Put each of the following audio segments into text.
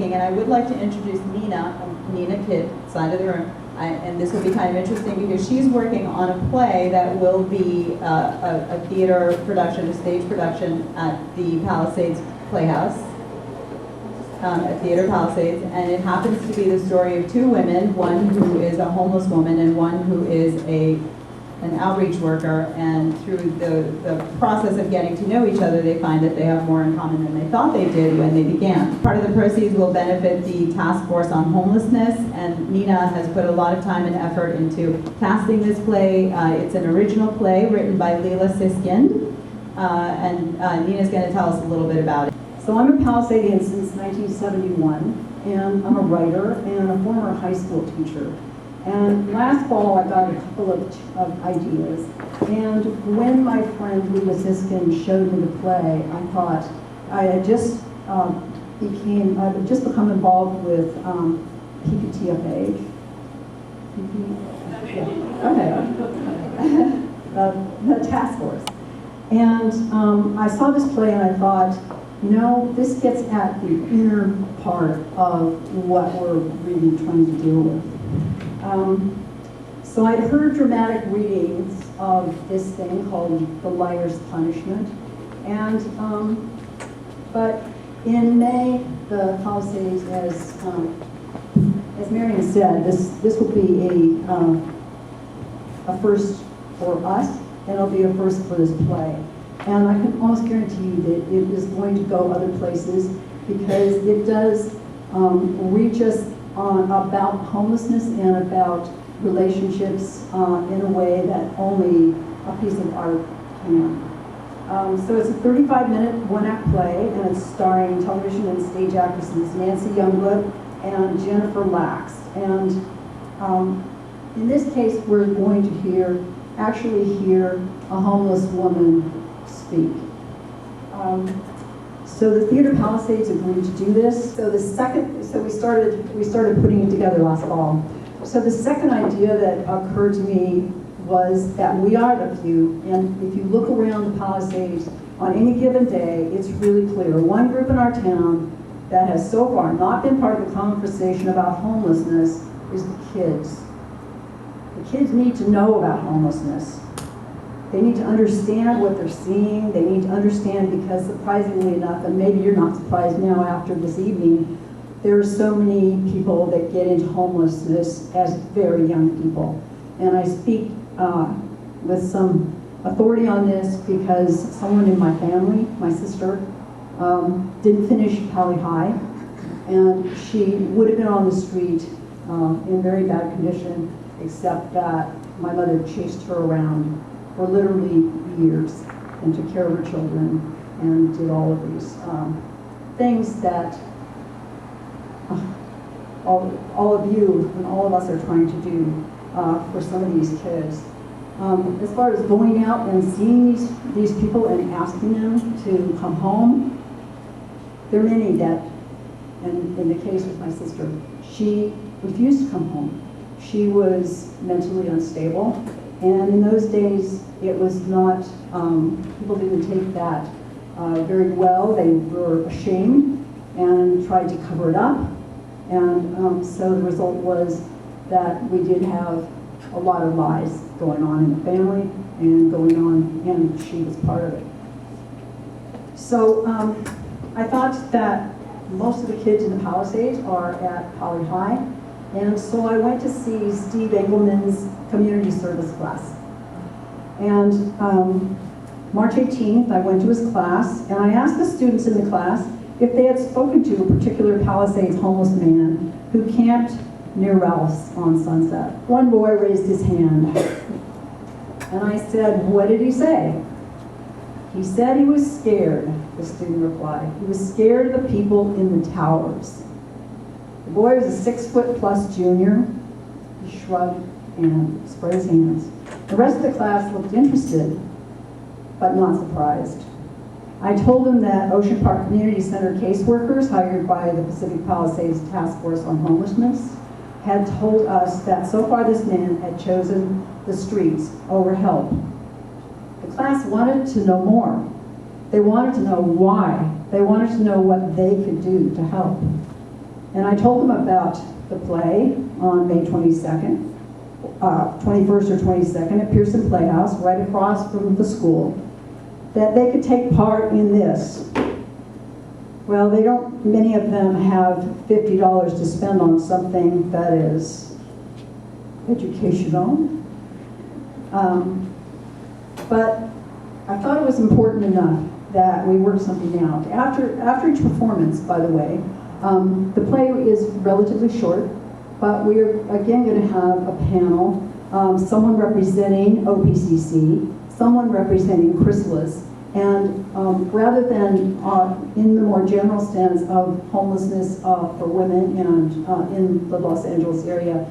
And I would like to introduce Nina Kidd, side of the room. And this will be kind of interesting because she's working on a play that will be a theater production, a stage production at the Palisades Playhouse, at Theater Palisades. And it happens to be the story of two women, one who is a homeless woman and one who is an outreach worker, and through the process of getting to know each other, they find that they have more in common than they thought they did when they began. Part of the proceeds will benefit the Task Force on Homelessness, and Nina has put a lot of time and effort into casting this play. It's an original play written by Leda Siskind, and Nina's going to tell us a little bit about it. So I'm a Palisadian since 1971, and I'm a writer and a former high school teacher. And last fall, I got a couple of ideas. And when my friend Leda Siskind showed me the play, I thought I had just become involved with PPTFH. The task force. And I saw this play and I thought, you know, this gets at the inner part of what we're really trying to deal with. So I'd heard dramatic readings of this thing called The Liar's Punishment, and but in May, the Palisades, as Marion said, this will be a first for us, and it'll be a first for this play. And I can almost guarantee you that it is going to go other places because it does reach us about homelessness and about relationships in a way that only a piece of art can. So it's a 35-minute one-act play, and it's starring television and stage actresses Nancy Youngblood and Jennifer Lax. And in this case, we're going to actually hear a homeless woman speak. So the Theater Palisades agreed to do this. So we started putting it together last fall. So the second idea that occurred to me was that we are the few, and if you look around the Palisades on any given day, it's really clear. One group in our town that has so far not been part of the conversation about homelessness is the kids. The kids need to know about homelessness. They need to understand what they're seeing. They need to understand because, surprisingly enough, and maybe you're not surprised now after this evening, there are so many people that get into homelessness as very young people. And I speak with some authority on this because someone in my family, my sister, didn't finish Pali High, and she would have been on the street in very bad condition, except that my mother chased her around for literally years and took care of her children and did all of these things that all of you and all of us are trying to do for some of these kids. As far as going out and seeing these people and asking them to come home, there are many that, and in the case with my sister, she refused to come home. She was mentally unstable, and in those days it was not, people didn't take that very well. They were ashamed and tried to cover it up, and so the result was that we did have a lot of lies going on in the family and going on, and she was part of it. So I thought that most of the kids in the Palisades are at Pali High, and so I went to see Steve Engelman's community service class. And March 18th, I went to his class, and I asked the students in the class if they had spoken to a particular Palisades homeless man who camped near Ralph's on Sunset. One boy raised his hand, and I said, "What did he say?" He said he was scared, the student replied. He was scared of the people in the towers. The boy was a 6-foot-plus junior. He shrugged and spread his hands. The rest of the class looked interested, but not surprised. I told him that Ocean Park Community Center caseworkers hired by the Pacific Palisades Task Force on Homelessness had told us that so far this man had chosen the streets over help. The class wanted to know more. They wanted to know why. They wanted to know what they could do to help. And I told them about the play on May 22nd, 21st or 22nd at Pierson Playhouse, right across from the school, that they could take part in this. Well, they don't, many of them have $50 to spend on something that is educational. But I thought it was important enough that we work something out. After each performance, by the way, the play is relatively short, but we are again going to have a panel, someone representing OPCC, someone representing Chrysalis, and rather than in the more general stance of homelessness for women and in the Los Angeles area,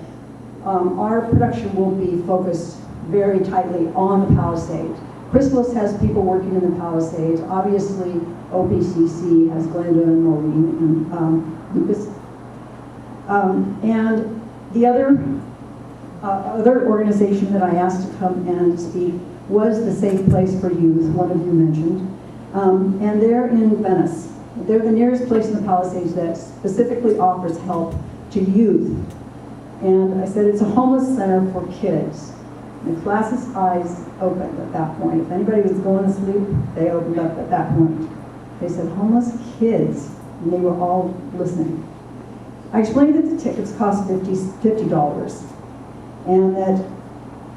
our production will be focused very tightly on the Palisades. Chrysalis has people working in the Palisades. Obviously, OPCC has Glenda and Maureen and Lucas. And the other organization that I asked to come and speak was the Safe Place for Youth, one of you mentioned. And they're in Venice. They're the nearest place in the Palisades that specifically offers help to youth. And I said it's a homeless center for kids. The class's eyes opened at that point. If anybody was going to sleep, they opened up at that point. They said, homeless kids, and they were all listening. I explained that the tickets cost $50, and that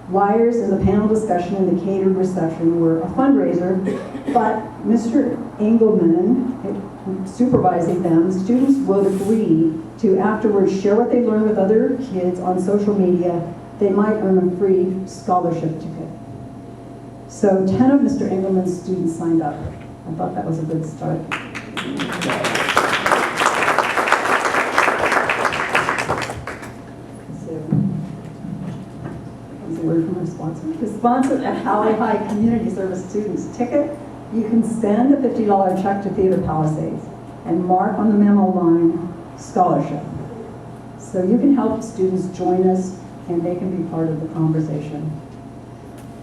Liars and the panel discussion and the catered reception were a fundraiser, but Mr. Engelman, supervising them, students would agree to afterwards share what they learned with other kids on social media. They might earn a free scholarship ticket. So 10 of Mr. Engelman's students signed up. I thought that was a good start. Word from our sponsor. To sponsor a Halley High Community Service students ticket, you can send a $50 check to Theater Palisades and mark on the memo line scholarship. So you can help students join us and they can be part of the conversation.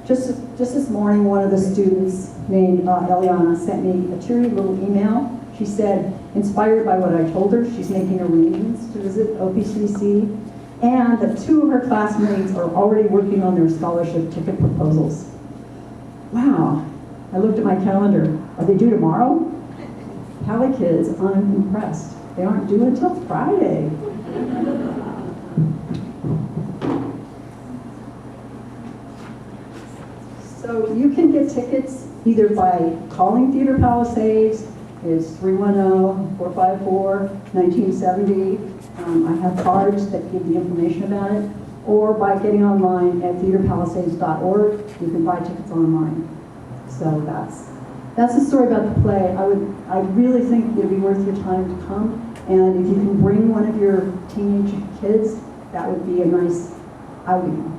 Just this morning, one of the students named Eliana sent me a teary little email. She said, inspired by what I told her, she's making arrangements to visit OPCC, and that 2 of her classmates are already working on their scholarship ticket proposals. Wow, I looked at my calendar. Are they due tomorrow? Pali kids, I'm impressed. They aren't due until Friday. So you can get tickets either by calling Theater Palisades. It's 310-454-1970. I have cards that give the information about it, or by getting online at theaterpalisades.org. You can buy tickets online. So that's the story about the play. I really think it'd be worth your time to come, and if you can bring one of your teenage kids, that would be a nice outing.